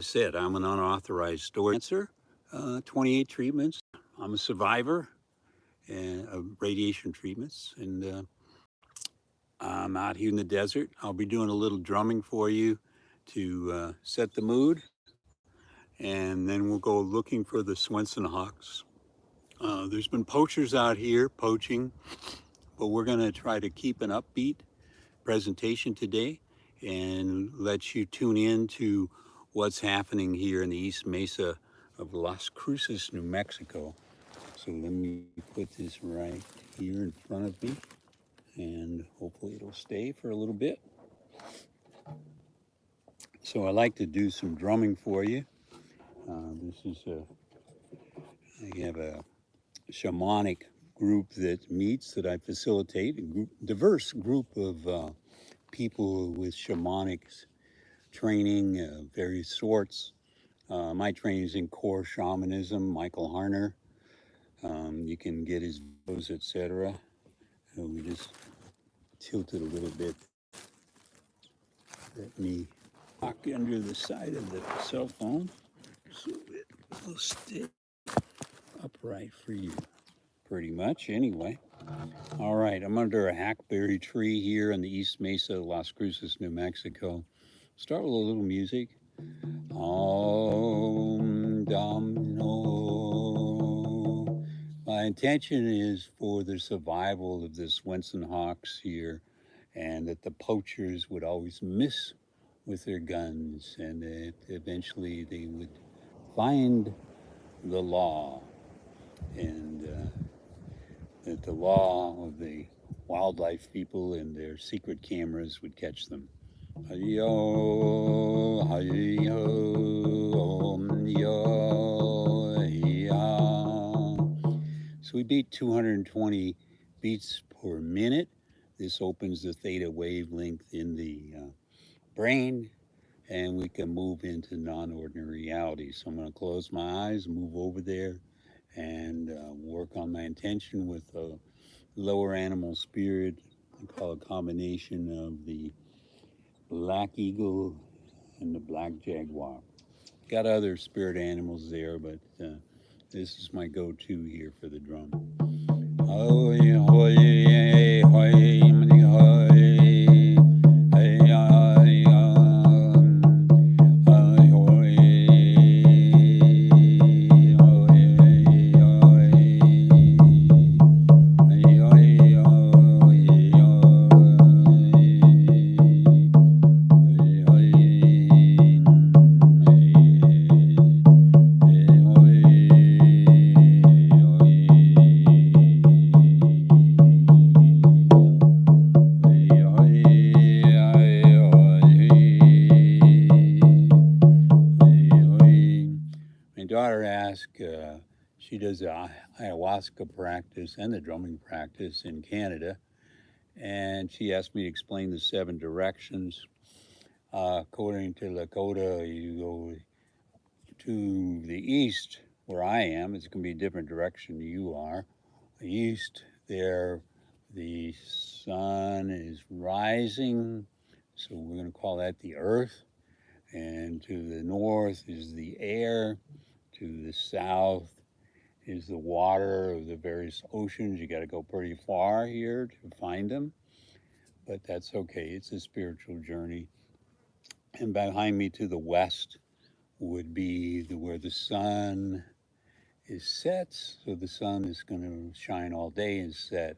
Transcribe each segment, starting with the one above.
said, I'm an unauthorized story answer. 28 treatments. I'm a survivor of radiation treatments, and I'm out here in the desert. I'll be doing a little drumming for you to set the mood, and then we'll go looking for the Swinson hawks. There's been poachers out here poaching, but we're going to try to keep an upbeat presentation today and let you tune in to what's happening here in the East Mesa of Las Cruces, New Mexico. So let me put this right here in front of me, and hopefully it'll stay for a little bit. So I like to do some drumming for you. I have a shamanic group that meets that I facilitate, a diverse group of people with shamanic training of various sorts. My training is in core shamanism, Michael Harner. You can get his videos, etc. We just tilt it a little bit. Let me knock under the side of the cell phone so it will stay upright for you. Pretty much, anyway. All right, I'm under a hackberry tree here in the East Mesa, Las Cruces, New Mexico. Start with a little music. Om Dam No. My intention is for the survival of the Swinson hawks here, and that the poachers would always miss with their guns, and that eventually they would find the law, and that the law of the wildlife people and their secret cameras would catch them. Yo, yo, yo, yo. So we beat 220 beats per minute. This opens the theta wavelength in the brain, and we can move into non-ordinary reality. So I'm going to close my eyes, move over there, and work on my intention with a lower animal spirit. I call a combination of the black eagle and the black jaguar. Got other spirit animals there, but this is my go-to here for the drum. Oh, yeah, oh, yeah, oh, yeah. She does the ayahuasca practice and the drumming practice in Canada, and she asked me to explain the 7 directions. According to Lakota, you go to the east, where I am. It's going to be a different direction you are. The east, there, the sun is rising, so we're going to call that the earth. And to the north is the air. To the south is the water of the various oceans. You got to go pretty far here to find them, but that's okay. It's a spiritual journey. And behind me to the west would be where the sun is set. So the sun is going to shine all day and set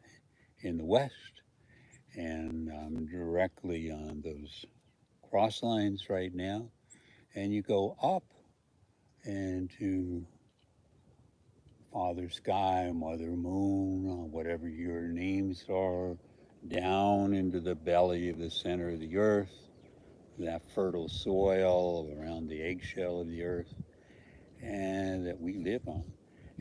in the west. And I'm directly on those cross lines right now. And you go up into Father Sky, Mother Moon, whatever your names are, down into the belly of the center of the earth, that fertile soil around the eggshell of the earth, and that we live on.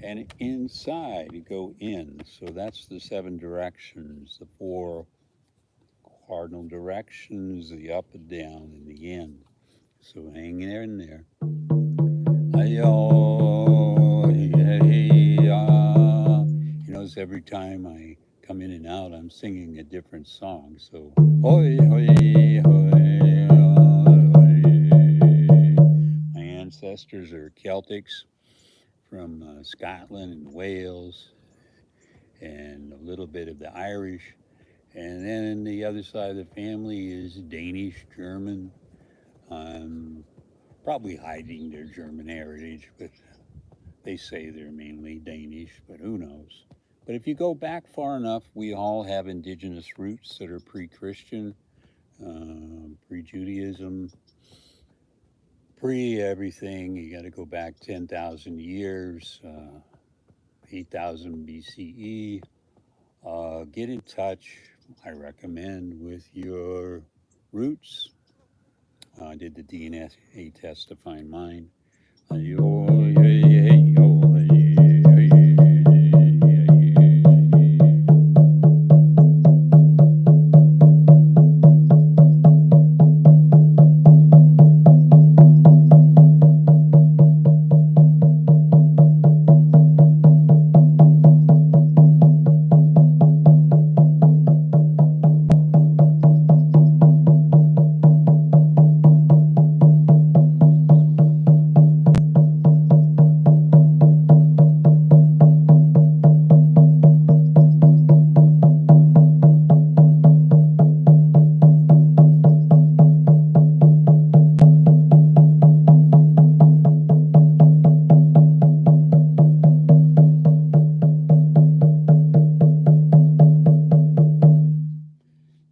And inside, you go in. So that's the 7 directions, the 4 cardinal directions, the up and down, and the in. So hang in there. You notice every time I come in and out, I'm singing a different song. So, my ancestors are Celtics from Scotland and Wales, and a little bit of the Irish. And then the other side of the family is Danish, German, probably hiding their German heritage, but they say they're mainly Danish, but who knows? But if you go back far enough, we all have indigenous roots that are pre-Christian, pre-Judaism, pre-everything. You got to go back 10,000 years, 8,000 BCE. Get in touch, I recommend, with your roots. I did the DNA test to find mine.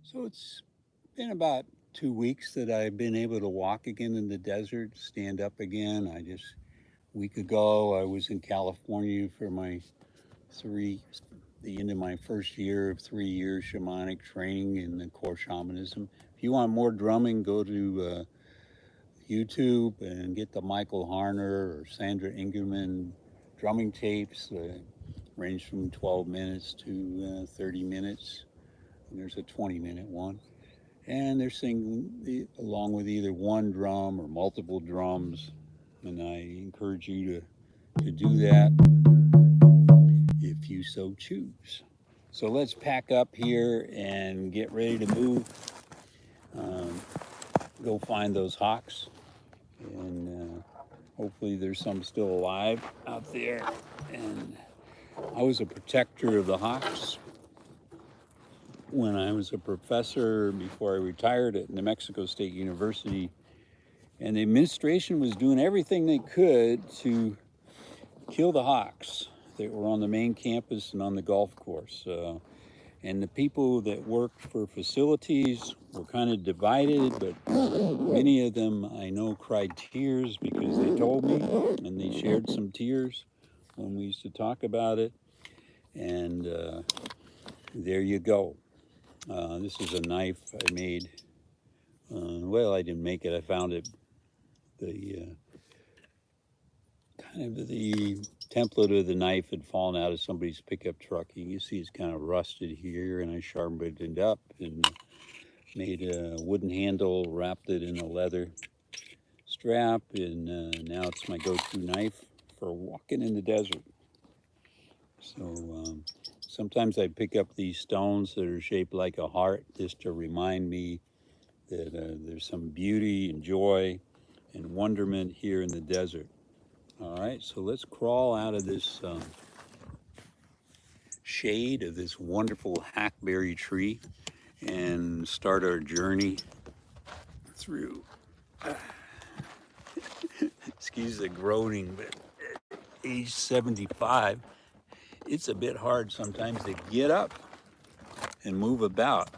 So it's been about 2 weeks that I've been able to walk again in the desert, stand up again. A week ago, I was in California for the end of my first year of 3 years shamanic training in the core shamanism. If you want more drumming, go to YouTube and get the Michael Harner or Sandra Ingerman drumming tapes. Range from 12 minutes to 30 minutes. And there's a 20-minute one. And they're singing along with either one drum or multiple drums. And I encourage you to do that if you so choose. So let's pack up here and get ready to move. Go find those hawks. And hopefully there's some still alive out there. And I was a protector of the hawks when I was a professor before I retired at New Mexico State University. And the administration was doing everything they could to kill the hawks that were on the main campus and on the golf course. And the people that worked for facilities were kind of divided, but many of them I know cried tears because they told me, and they shared some tears when we used to talk about it. And there you go. This is a knife I made. Well, I didn't make it. I found it. The kind of the template of the knife had fallen out of somebody's pickup truck. You can see it's kind of rusted here, and I sharpened it up and made a wooden handle, wrapped it in a leather strap, and now it's my go-to knife for walking in the desert. So sometimes I pick up these stones that are shaped like a heart just to remind me that there's some beauty and joy and wonderment here in the desert. All right, so let's crawl out of this shade of this wonderful hackberry tree and start our journey through. Excuse the groaning, but at age 75, it's a bit hard sometimes to get up and move about.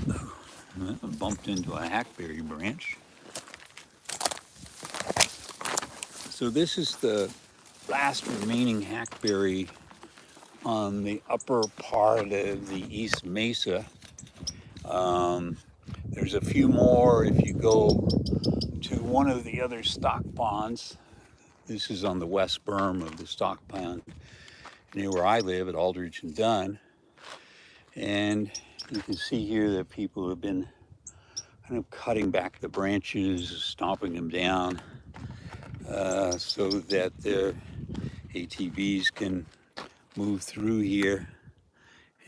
I bumped into a hackberry branch. So this is the last remaining hackberry on the upper part of the East Mesa. There's a few more if you go to one of the other stock ponds. This is on the west berm of the stock pond near where I live at Aldrich and Dunn. And you can see here that people have been kind of cutting back the branches, stomping them down so that their ATVs can move through here.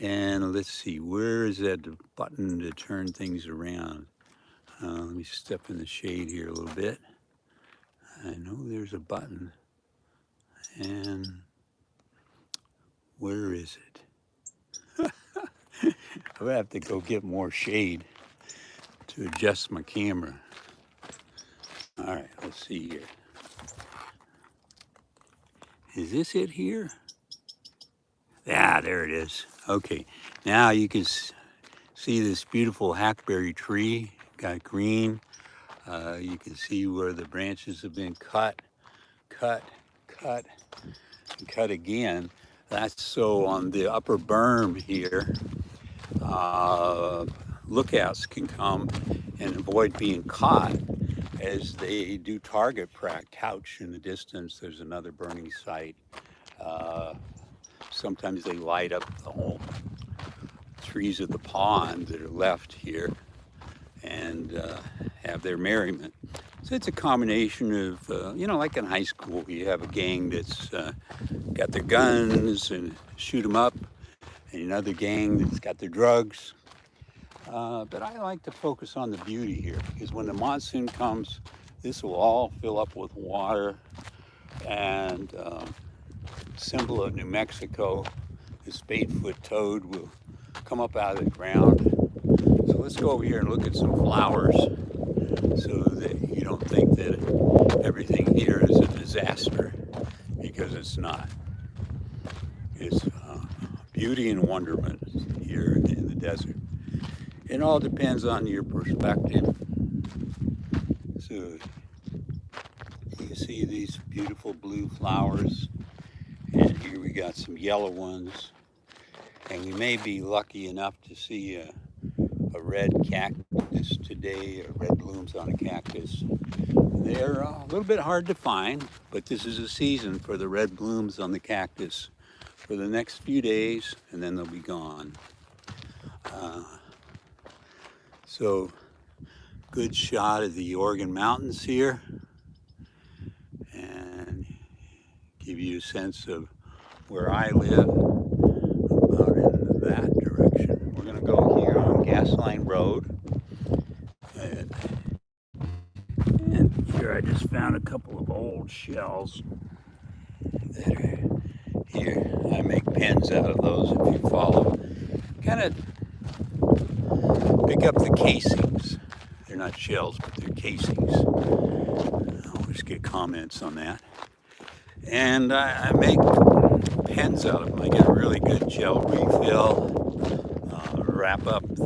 And let's see, where is that button to turn things around? Let me step in the shade here a little bit. I know there's a button, and where is it? I'll have to go get more shade to adjust my camera. All right, let's see here. Is this it here? Yeah, there it is. Okay, now you can see this beautiful hackberry tree, got green. You can see where the branches have been cut, and cut again. That's so on the upper berm here, lookouts can come and avoid being caught as they do target practice. Couch in the distance, there's another burning site. Sometimes they light up the whole trees of the pond that are left here and have their merriment. So it's a combination of, like in high school, you have a gang that's got their guns and shoot them up, and another gang that's got their drugs. But I like to focus on the beauty here, because when the monsoon comes, this will all fill up with water. And symbol of New Mexico, the spadefoot toad will come up out of the ground. So let's go over here and look at some flowers so that you don't think that everything here is a disaster, because it's not. It's beauty and wonderment here in the desert. It all depends on your perspective. So you see these beautiful blue flowers, and here we got some yellow ones, and we may be lucky enough to see a red cactus today, or red blooms on a cactus. They're a little bit hard to find, but this is a season for the red blooms on the cactus for the next few days, and then they'll be gone. So good shot of the Oregon Mountains here, and give you a sense of where I live, about in that direction. We're gonna go here on Gasline Road, and here I just found a couple of old shells that are here. I make pens out of those if you follow. Kind of pick up the casings. They're not shells, but they're casings. I always get comments on that. And I make pens out of them. I get a really good gel refill, wrap up an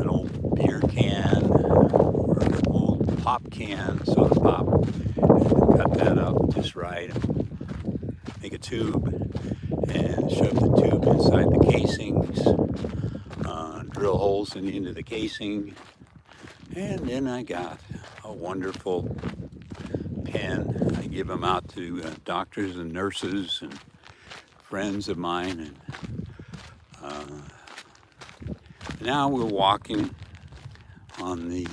old beer can or an old pop can, soda pop, and cut that up just right, and make a tube and shove the tube inside the casings, drill holes into the casing, and then I got a wonderful pen. I give them out to doctors and nurses and friends of mine. And now we're walking on the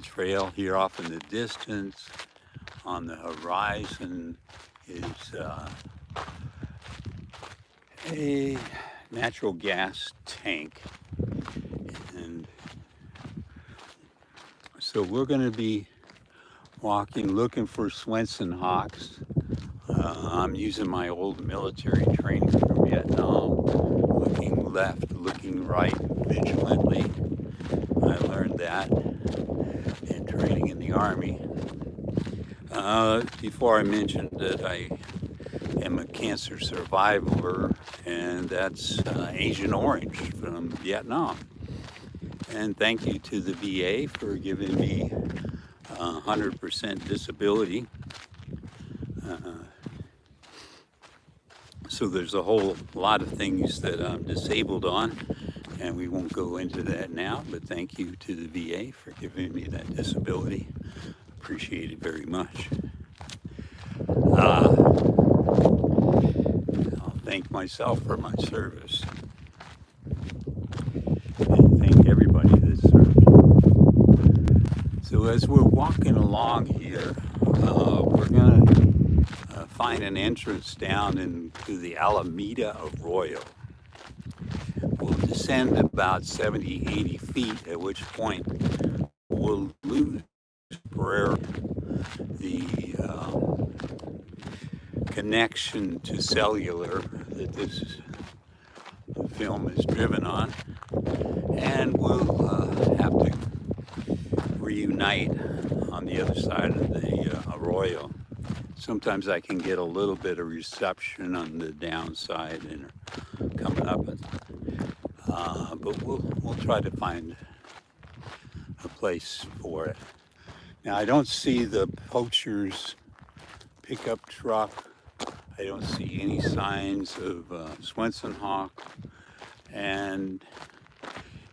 trail here off in the distance. On the horizon is a natural gas tank. And so we're going to be walking, looking for Swinson hawks. I'm using my old military training from Vietnam, looking left, looking right vigilantly. I learned that in training in the Army. Before I mentioned that I am a cancer survivor, and that's Agent Orange from Vietnam. And thank you to the VA for giving me 100% disability. So there's a whole lot of things that I'm disabled on, and we won't go into that now, but thank you to the VA for giving me that disability. Appreciate it very much. I'll thank myself for my service, and thank everybody that served. So as we're walking along here, we're going to find an entrance down into the Alameda Arroyo. We'll descend about 70, 80 feet, at which point we'll lose temporarily the connection to cellular that this film is driven on, and we'll have to reunite on the other side of the arroyo. Sometimes I can get a little bit of reception on the downside and coming up, but we'll try to find a place for it. Now I don't see the Poachers pickup truck. I don't see any signs of Swinson hawk. And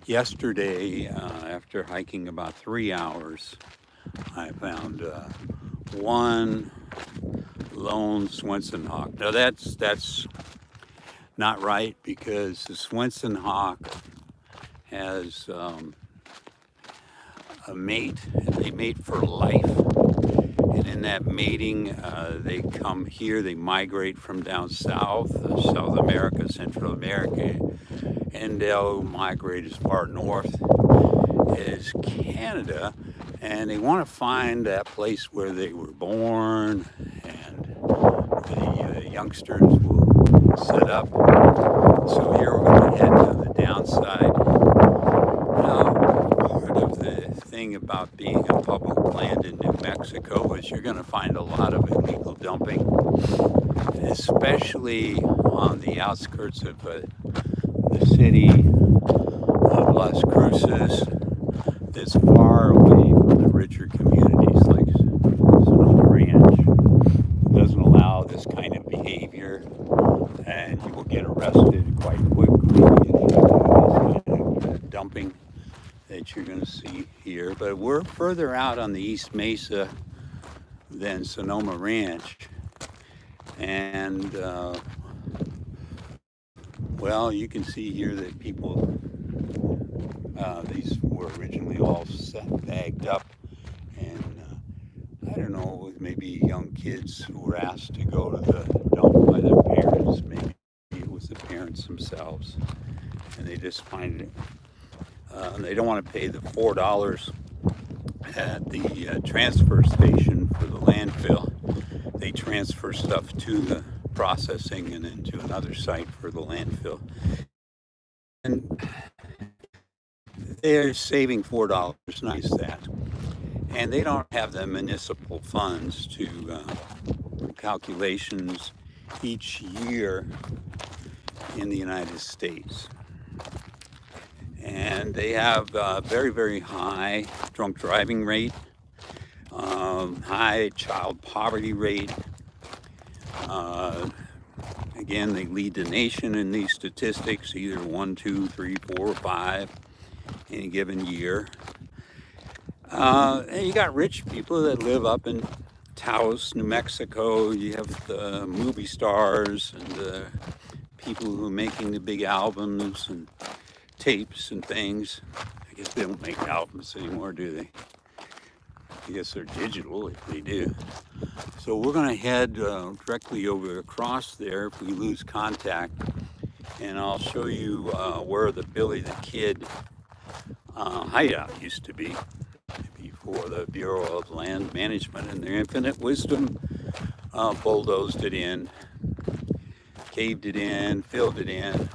yesterday, after hiking about 3 hours, I found one lone Swinson hawk. Now that's not right, because the Swinson hawk has a mate. They mate for life, and in that mating, they come here. They migrate from down south, South America, Central America, and they'll migrate as far north as Canada, and they want to find that place where they were born, and the youngsters will set up. So here we're going to head to the downside. Now, part of the thing about being a public land in New Mexico is you're going to find a lot of illegal dumping, especially on the outskirts of the city of Las Cruces, that's far away from the richer communities like Sonoma Ranch. It doesn't allow this kind of behavior, and you will get arrested quite quickly if you do this kind of dumping that you're going to see here. But we're further out on the East Mesa than Sonoma Ranch, and well, you can see here that people, these were originally all bagged up, and I don't know, maybe young kids who were asked to go to the dump by their parents. Maybe it was the parents themselves, and they just find it. They don't want to pay the $4 at the transfer station for the landfill. They transfer stuff to the processing and then to another site for the landfill. And they're saving $4, nice that. And they don't have the municipal funds to calculations each year in the United States. And they have a very, very high drunk driving rate, high child poverty rate. Again, they lead the nation in these statistics, either 1, 2, 3, 4, or 5 any given year. And you got rich people that live up in Taos, New Mexico. You have the movie stars and the people who are making the big albums and tapes and things. I guess they don't make albums anymore, do they? I guess they're digital if they do. So we're going to head directly over across there if we lose contact, and I'll show you where the Billy the Kid hideout used to be before the Bureau of Land Management in their infinite wisdom bulldozed it in, caved it in, filled it in,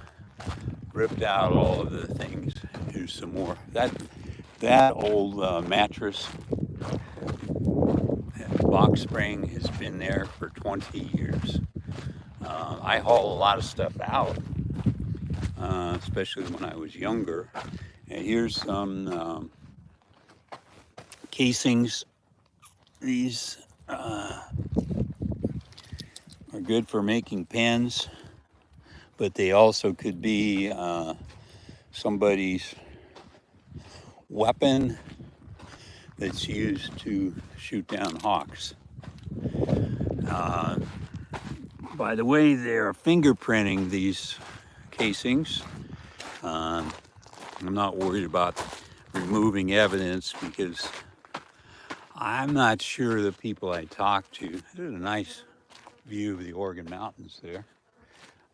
ripped out all of the things. Here's some more. That old mattress box spring has been there for 20 years. I haul a lot of stuff out, especially when I was younger. And here's some casings. These are good for making pens, but they also could be somebody's weapon that's used to shoot down hawks. By the way, they're fingerprinting these casings. I'm not worried about removing evidence because I'm not sure the people I talked to, there's a nice view of the Oregon Mountains there.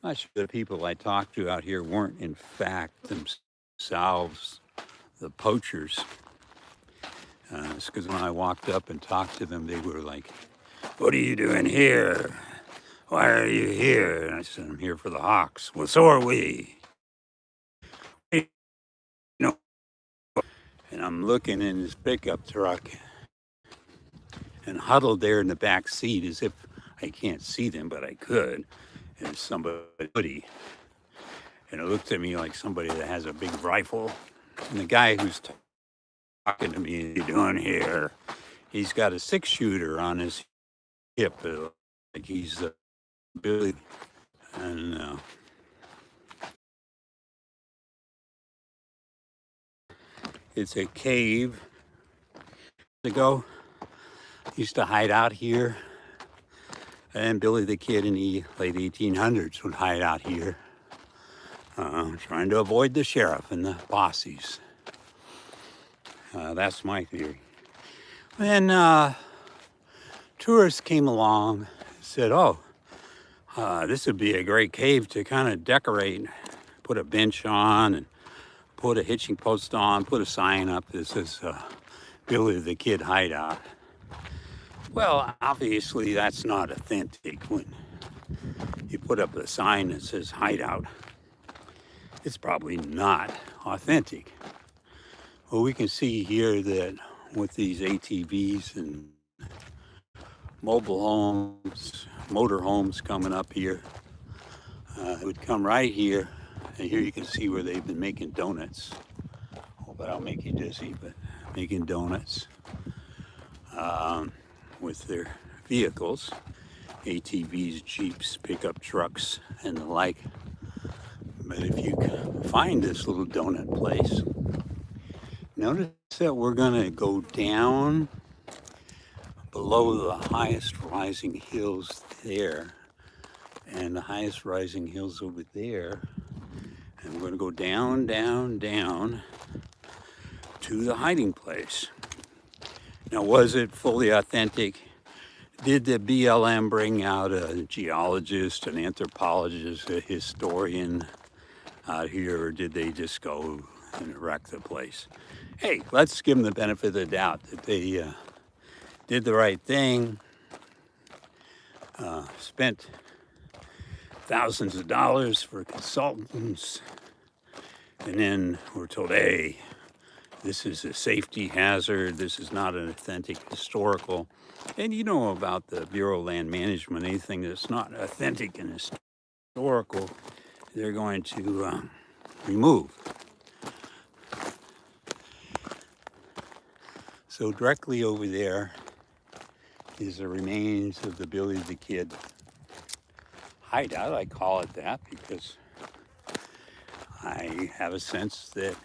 I'm not sure the people I talked to out here weren't in fact themselves the poachers. It's because when I walked up and talked to them, they were like, "What are you doing here? Why are you here?" And I said, "I'm here for the hawks." "Well, so are we." You know, and I'm looking in his pickup truck and huddled there in the back seat as if I can't see them, but I could. There's somebody, and it looked at me like somebody that has a big rifle. And the guy who's talking to me, "What are you doing here?" He's got a 6-shooter on his hip, like he's Billy. And it's a cave. Ago, used to hide out here, and Billy the Kid in the late 1800s would hide out here, trying to avoid the sheriff and the bossies. That's my theory. Then tourists came along and said, "Oh, this would be a great cave to kind of decorate, put a bench on and put a hitching post on, put a sign up that says Billy the Kid hideout." Well, obviously that's not authentic. When you put up a sign that says hideout, it's probably not authentic. Well, we can see here that with these ATVs and mobile homes, motor homes coming up here, it would come right here, and here you can see where they've been making donuts. Hope I don't make you dizzy, but making donuts with their vehicles, ATVs, Jeeps, pickup trucks, and the like. But if you find this little donut place, notice that we're gonna go down below the highest rising hills there, and the highest rising hills over there, and we're gonna go down, down, down to the hiding place. Now, was it fully authentic? Did the BLM bring out a geologist, an anthropologist, a historian out here, or did they just go and wreck the place? Hey, let's give them the benefit of the doubt that they did the right thing, spent thousands of dollars for consultants, and then we're told, "Hey, this is a safety hazard, this is not an authentic historical." And you know about the Bureau of Land Management, anything that's not authentic and historical, they're going to remove. So directly over there is the remains of the Billy the Kid hideout. I call it that because I have a sense that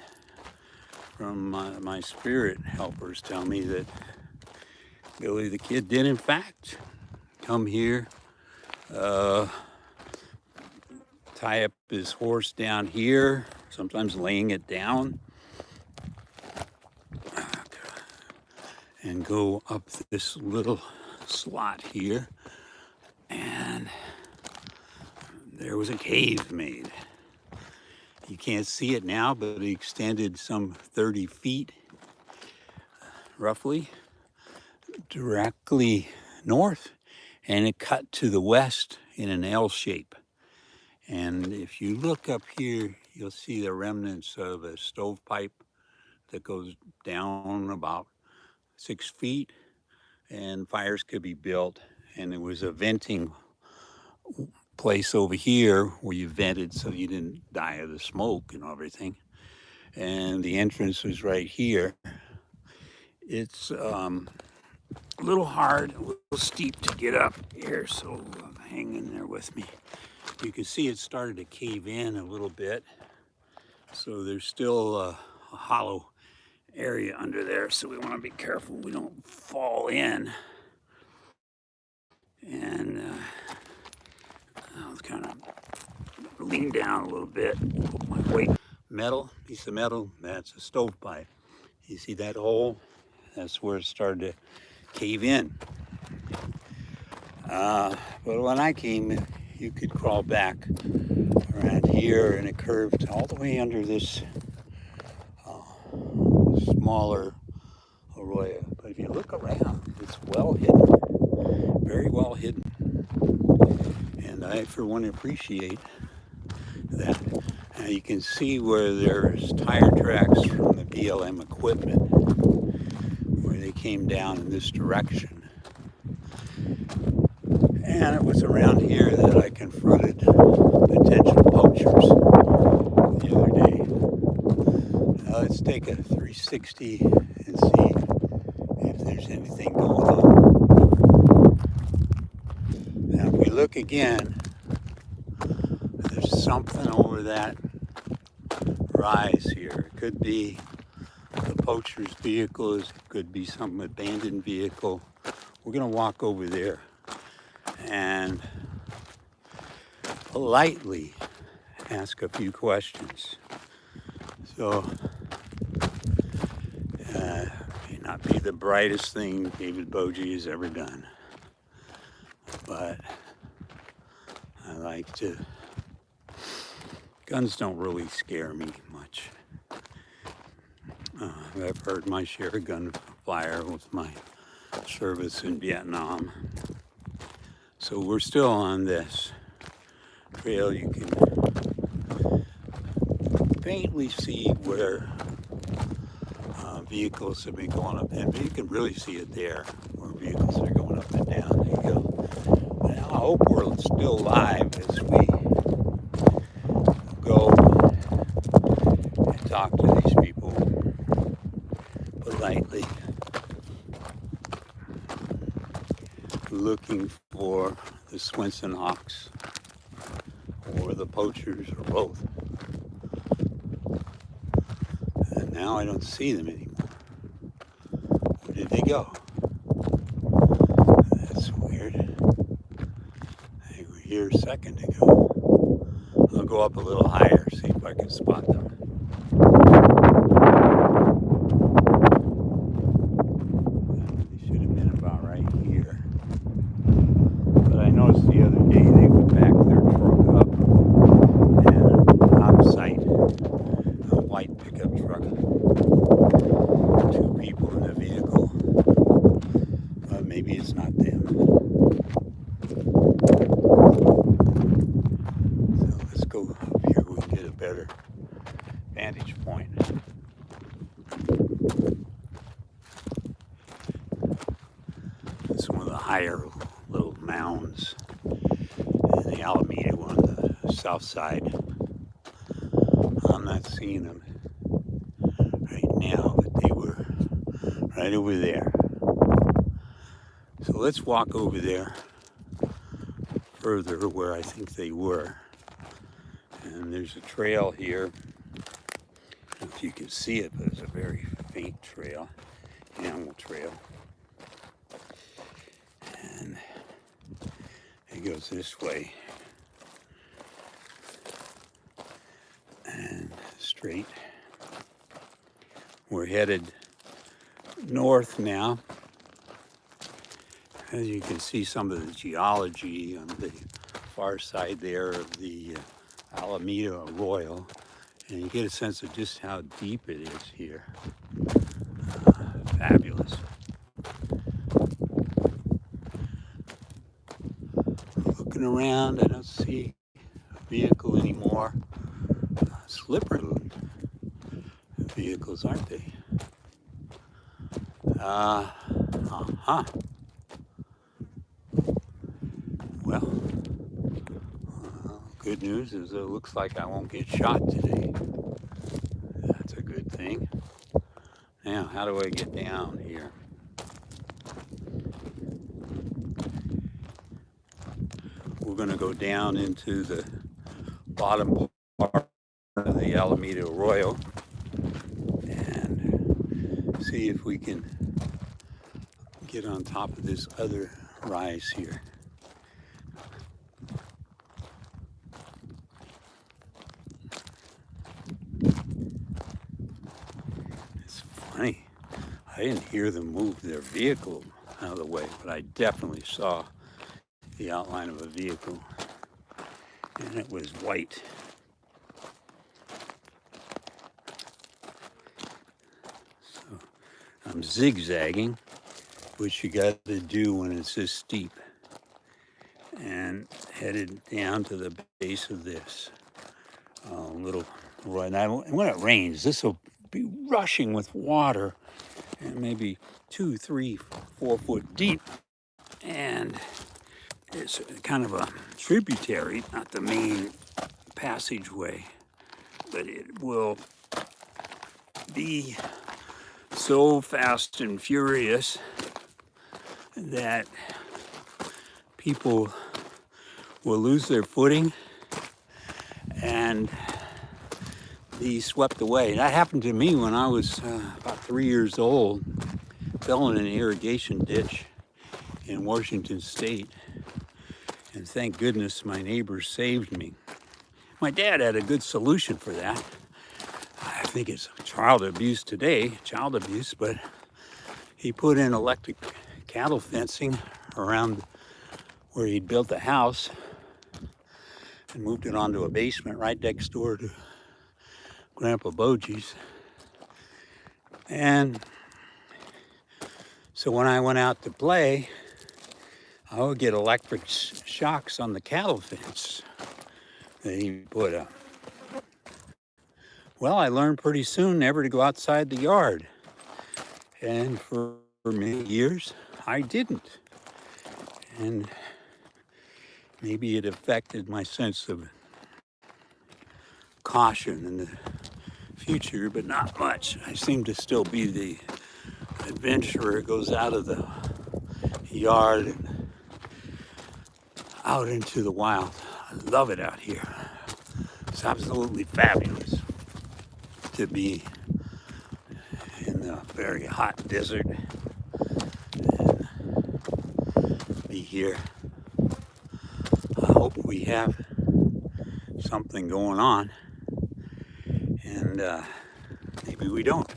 from my spirit helpers tell me that Billy the Kid did in fact come here, tie up his horse down here, sometimes laying it down, and go up this little slot here, and there was a cave made. You can't see it now, but it extended some 30 feet, roughly, directly north, and it cut to the west in an L shape. And if you look up here, you'll see the remnants of a stovepipe that goes down about 6 feet, and fires could be built. And there was a venting place over here where you vented so you didn't die of the smoke and everything. And the entrance was right here. It's a little hard, a little steep to get up here, so hang in there with me. You can see it started to cave in a little bit, so there's still a hollow area under there, so we want to be careful we don't fall in. And I'll kind of lean down a little bit, put my weight. Metal, piece of metal, that's a stovepipe. You see that hole? That's where it started to cave in. But when I came, you could crawl back around here, and it curved all the way under this smaller arroyo. But if you look around, it's well hidden, very well hidden. And I, for one, appreciate that. You can see where there's tire tracks from the BLM equipment, where they came down in this direction. And it was around here that I confronted potential poachers the other day. Now let's take a 360 and see if there's anything going on. Now if we look again, there's something over that rise here. It could be the poacher's vehicles, it could be some abandoned vehicle. We're gonna walk over there and politely ask a few questions. So, may not be the brightest thing David Boje has ever done, but I like to, guns don't really scare me much. I've heard my share of gunfire with my service in Vietnam. So we're still on this trail. You can faintly see where vehicles have been going up, and you can really see it there, where vehicles are going up and down the hill. And I hope we're still live as we go and talk to these people politely, looking for the Swinson hawks or the poachers or both. And now I don't see them anymore. Where did they go? That's weird. They were here a second ago. I'll go up a little higher, see if I can spot them. They should have been about right here. But I noticed the other day they would back their truck up and out of sight, a white pickup truck. Two people in the vehicle. Maybe it's not them. So let's go up here. We can get a better vantage point. It's one of the higher little mounds in the Alameda on the south side. I'm not seeing them right now, but they were right over there. So let's walk over there further where I think they were. And there's a trail here. I don't know if you can see it, but it's a very faint trail, animal trail. And it goes this way. And straight. We're headed north now. As you can see some of the geology on the far side there of the Alameda Arroyo, and you get a sense of just how deep it is here. Fabulous. Looking around, I don't see a vehicle anymore. Slippery vehicles, aren't they? Well, good news is it looks like I won't get shot today. That's a good thing. Now, how do I get down here? We're going to go down into the bottom part of the Alameda Arroyo and see if we can get on top of this other rise here. It's funny, I didn't hear them move their vehicle out of the way, but I definitely saw the outline of a vehicle, and it was white. So I'm zigzagging, which you got to do when it's this steep, and headed down to the base of this little run. When it rains, this will be rushing with water, and maybe 2, 3, 4 foot deep, and it's kind of a tributary, not the main passageway, but it will be so fast and furious that people will lose their footing and be swept away. That happened to me when I was about 3 years old. Fell in an irrigation ditch in Washington State, and thank goodness my neighbors saved me. My dad had a good solution for that. I think it's child abuse today, but he put in electric cattle fencing around where he'd built the house and moved it onto a basement right next door to Grandpa Boje's. And so when I went out to play, I would get electric shocks on the cattle fence that he put up. Well, I learned pretty soon never to go outside the yard. And for many years, I didn't. And maybe it affected my sense of caution in the future, but not much. I seem to still be the adventurer who goes out of the yard and out into the wild. I love it out here. It's absolutely fabulous to be in the very hot desert and be here. I hope we have something going on, and maybe we don't.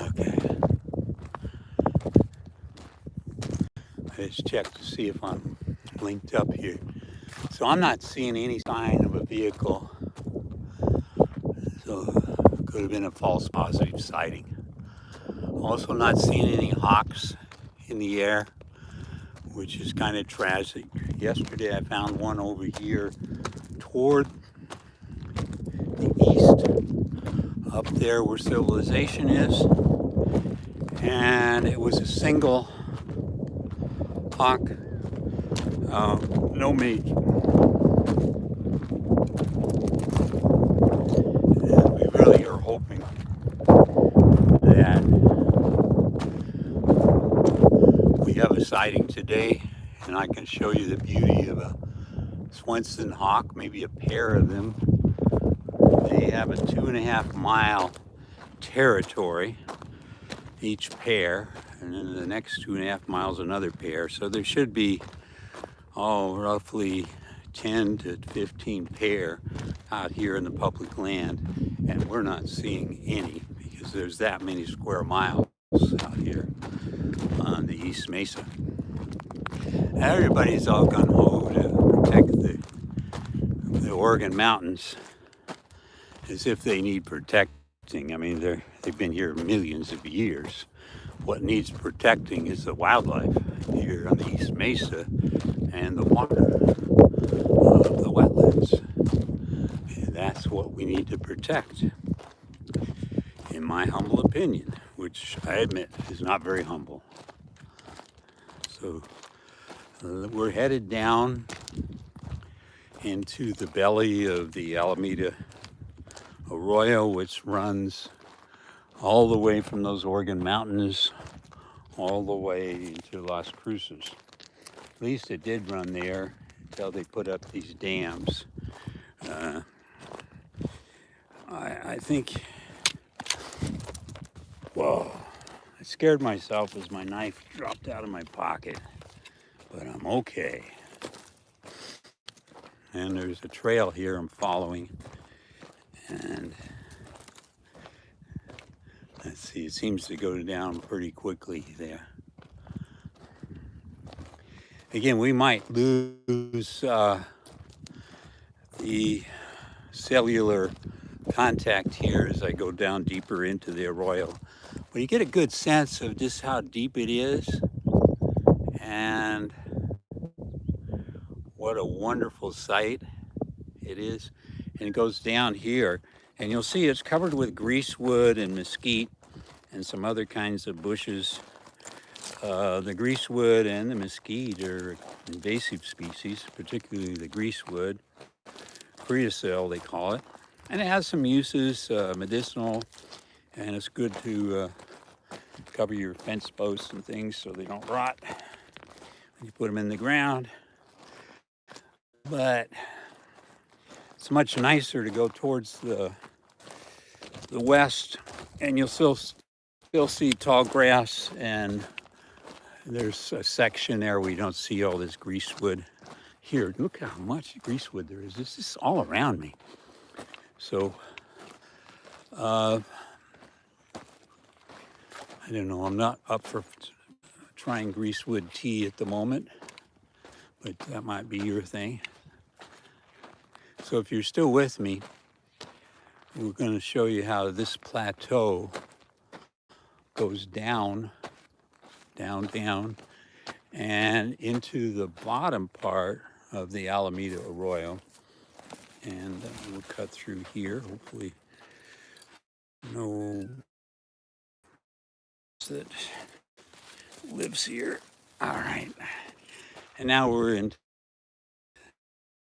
Okay. Let's check to see if I'm linked up here. So I'm not seeing any sign of a vehicle. So it could have been a false positive sighting. Also not seeing any hawks in the air, which is kind of tragic. Yesterday I found one over here toward the east, up there where civilization is, and it was a single hawk, no mate. And we really are hoping that we have a sighting today, and I can show you the beauty of a Swinson hawk, maybe a pair of them. They have a 2.5 mile territory, each pair, and then the next 2.5 miles another pair. So there should be, roughly 10 to 15 pair out here in the public land, and we're not seeing any because there's that many square miles out here on the East Mesa. Everybody's all gung-ho to protect the Oregon mountains as if they need protecting. I mean, they've been here millions of years. What needs protecting is the wildlife here on the East Mesa and the water of the wetlands. And that's what we need to protect, in my humble opinion, which I admit is not very humble. So we're headed down into the belly of the Alameda Arroyo, which runs all the way from those Oregon mountains all the way into Las Cruces. At least it did run there until they put up these dams. I think, whoa, I scared myself as my knife dropped out of my pocket, but I'm okay. And there's a trail here I'm following, and let's see, it seems to go down pretty quickly there. Again, we might lose the cellular contact here as I go down deeper into the arroyo. But you get a good sense of just how deep it is and what a wonderful sight it is. And it goes down here and you'll see it's covered with greasewood and mesquite and some other kinds of bushes. The greasewood and the mesquite are invasive species, particularly the greasewood, Cruces they call it. And it has some uses, medicinal, and it's good to cover your fence posts and things so they don't rot when you put them in the ground. But it's much nicer to go towards the west, and you'll still see tall grass, and there's a section there where you don't see all this greasewood. Here, look how much greasewood there is. This is all around me. So, I don't know, I'm not up for trying greasewood tea at the moment, but that might be your thing. So if you're still with me, we're going to show you how this plateau goes down, down, down, and into the bottom part of the Alameda Arroyo. And we'll cut through here, hopefully no that lives here. All right. And now we're in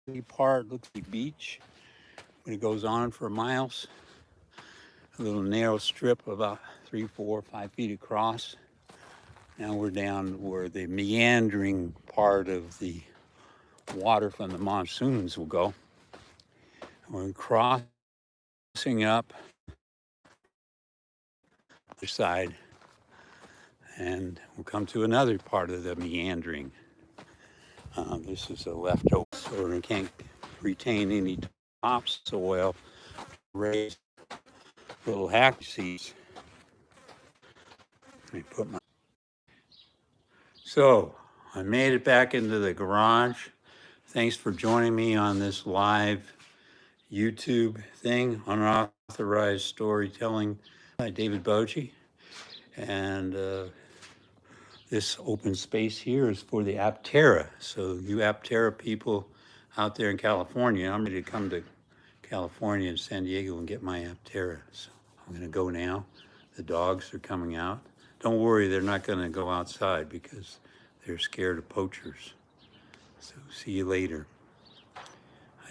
the part, looks like beach, but it goes on for miles. A little narrow strip about 3, 4, 5 feet across. Now we're down where the meandering part of the water from the monsoons will go. We're crossing up the other side, and we'll come to another part of the meandering. This is a leftover, so it can't retain any topsoil. Raise little hack seeds. So I made it back into the garage. Thanks for joining me on this live YouTube thing, unauthorized storytelling by David Boje. And this open space here is for the Aptera. So you Aptera people out there in California, I'm ready to come to California and San Diego and get my Aptera. So I'm gonna go now. The dogs are coming out. Don't worry, they're not gonna go outside because they're scared of poachers. So see you later.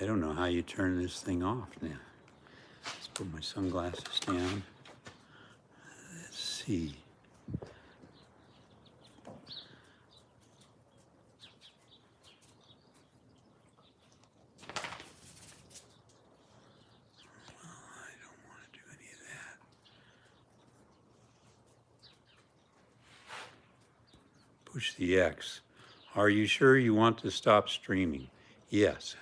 I don't know how you turn this thing off now. Let's put my sunglasses down. Let's see. Push the X. Are you sure you want to stop streaming? Yes.